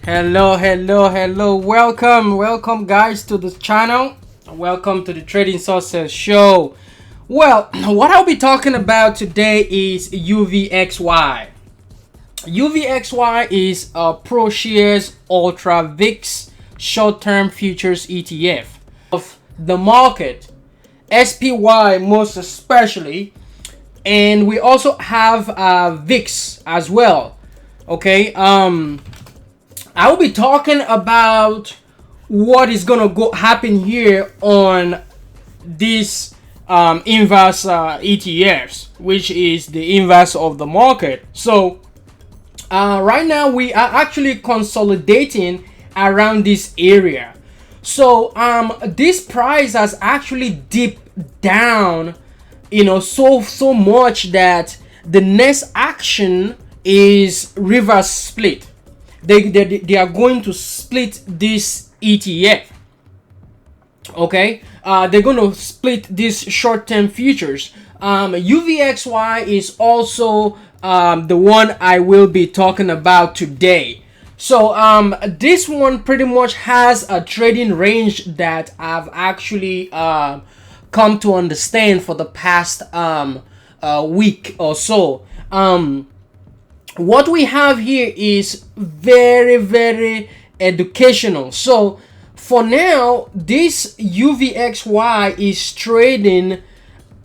Hello. Welcome guys to the channel. Welcome to the Trading Success Show. Well, what I'll be talking about today is UVXY. UVXY is a Proshares Ultra VIX short-term futures ETF of the market, SPY most especially, and we also have VIX as well. Okay, I will be talking about what is gonna happen here on this inverse ETFs, which is the inverse of the market. So right now we are actually consolidating around this area. So this price has actually dipped down, so much that the next action is reverse split. They are going to split this ETF. Okay, they're going to split these short-term futures. UVXY is also the one I will be talking about today. So this one pretty much has a trading range that I've actually come to understand for the past week or so. What we have here is very educational. So for now, this UVXY is trading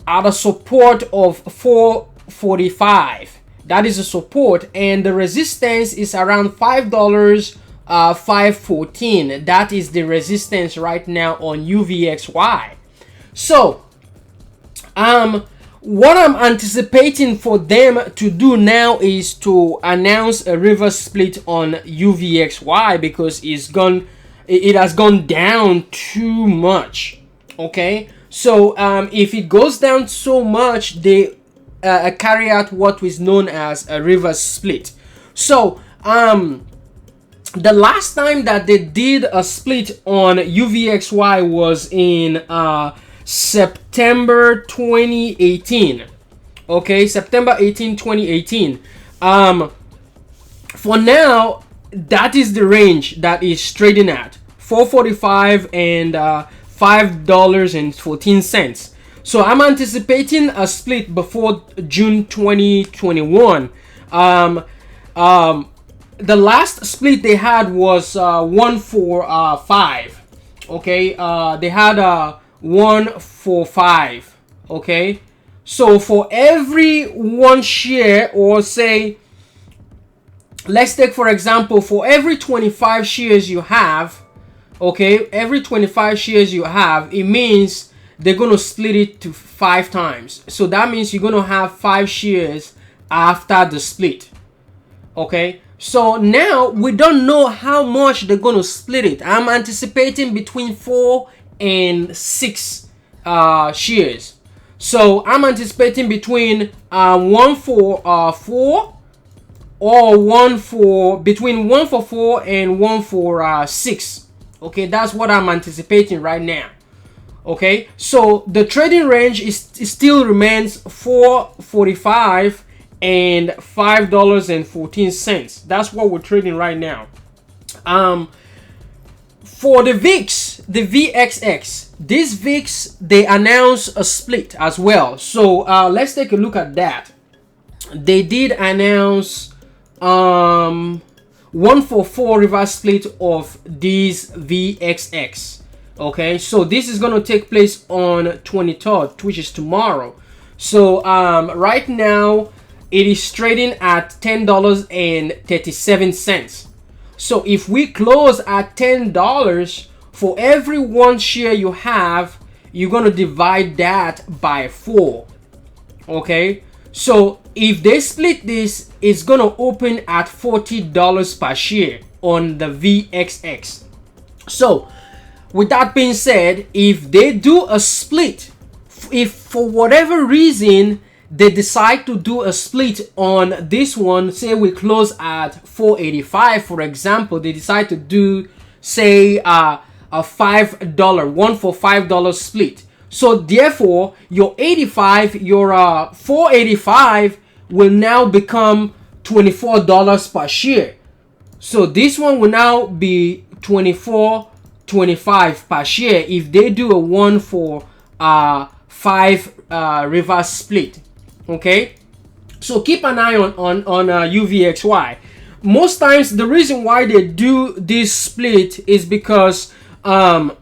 at a support of 445. That is a support, and the resistance is around $5, 514. That is the resistance right now on UVXY. So what I'm anticipating for them to do now is to announce a reverse split on UVXY because it has gone down too much. Okay, so if it goes down so much, they carry out what is known as a reverse split. So the last time that they did a split on UVXY was in September 2018. Okay, September 18, 2018. For now, that is the range that is trading at 445 and $5.14. So I'm anticipating a split before June 2021. The last split they had was 145. Okay, they had 145. Okay, so for every one share, or say, let's take for example, for every 25 shares you have, okay, every 25 shares you have, it means they're going to split it to 5 times. So that means you're going to have 5 shares after the split. Okay, so now we don't know how much they're going to split it. I'm anticipating between 4 and 6 shares. So I'm anticipating between 1 for 4, or between 1 for 4 and 1 for 6. Okay, that's what I'm anticipating right now. Okay, so the trading range still remains 445 and $5.14. That's what we're trading right now. For the VIX, the VXX, this VIX, they announced a split as well. So let's take a look at that. They did announce 1 for 4 reverse split of this VXX. Okay, so this is going to take place on 23rd, which is tomorrow. So right now it is trading at $10.37. So if we close at $10, for every one share you have, you're going to divide that by 4. Okay, so if they split this, it's going to open at $40 per share on the VXX. So with that being said, if they do a split, if for whatever reason they decide to do a split on this one, say we close at 485 for example, they decide to do, say, a $5 1 for $5 split. So therefore your 485 will now become $24 per share. So this one will now be 24.25 per share if they do a 1 for 5 reverse split. Okay, so keep an eye on UVXY. Most times the reason why they do this split is because the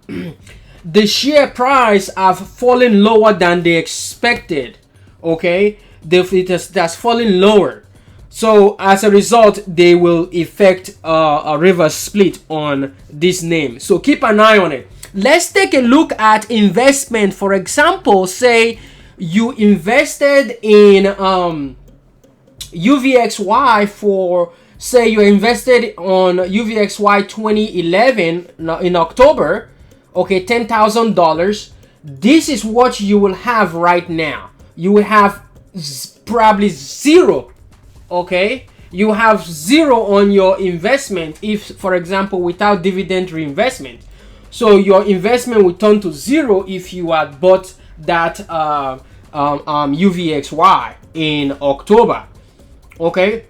share price have fallen lower than they expected. Okay, that's fallen lower. So as a result, they will effect a reverse split on this name. So keep an eye on it. Let's take a look at investment. For example, say you invested in UVXY for, say you invested on UVXY 2011 in October. Okay, $10,000. This is what you will have right now. You will have probably zero. Okay, you have zero on your investment if, for example, without dividend reinvestment. So your investment will turn to zero if you had bought that UVXY in October. Okay,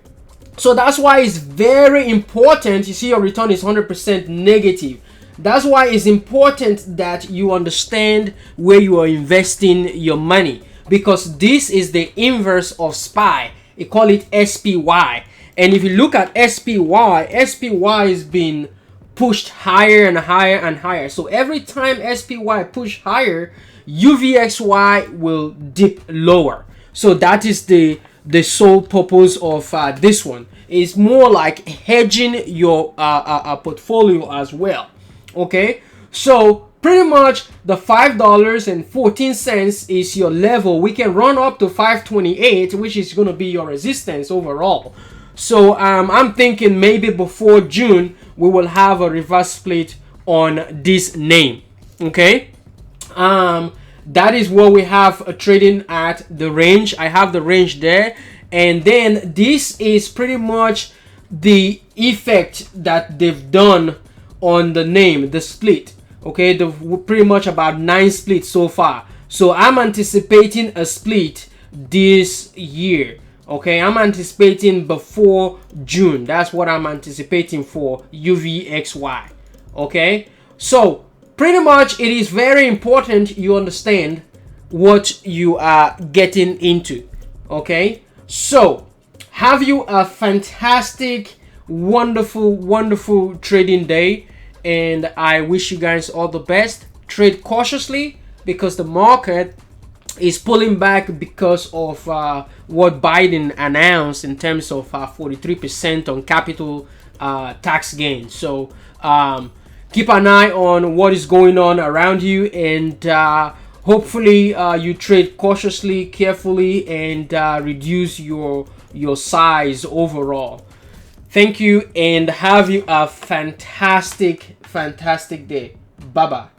so that's why it's very important. You see, your return is 100% negative. That's why it's important that you understand where you are investing your money, because this is the inverse of SPY. They call it SPY. And if you look at SPY has been pushed higher and higher and higher. So every time SPY push higher, UVXY will dip lower. So that is the sole purpose of this one. It's more like hedging your portfolio as well. Okay, so pretty much the $5.14 is your level. We can run up to 5.28, which is going to be your resistance overall. So I'm thinking maybe before June we will have a reverse split on this name. Okay, that is what we have trading at the range. I have the range there, and then this is pretty much the effect that they've done on the name, the split. Okay, pretty much about 9 splits so far. So I'm anticipating a split this year. Okay, I'm anticipating before June. That's what I'm anticipating for UVXY. Okay, so pretty much it is very important you understand what you are getting into. Okay, so have you a fantastic, wonderful trading day, and I wish you guys all the best. Trade cautiously because the market is pulling back because of what Biden announced in terms of 43% on capital tax gains. So keep an eye on what is going on around you, and hopefully you trade cautiously, carefully, and reduce your size overall. Thank you, and have you a fantastic day. Bye bye.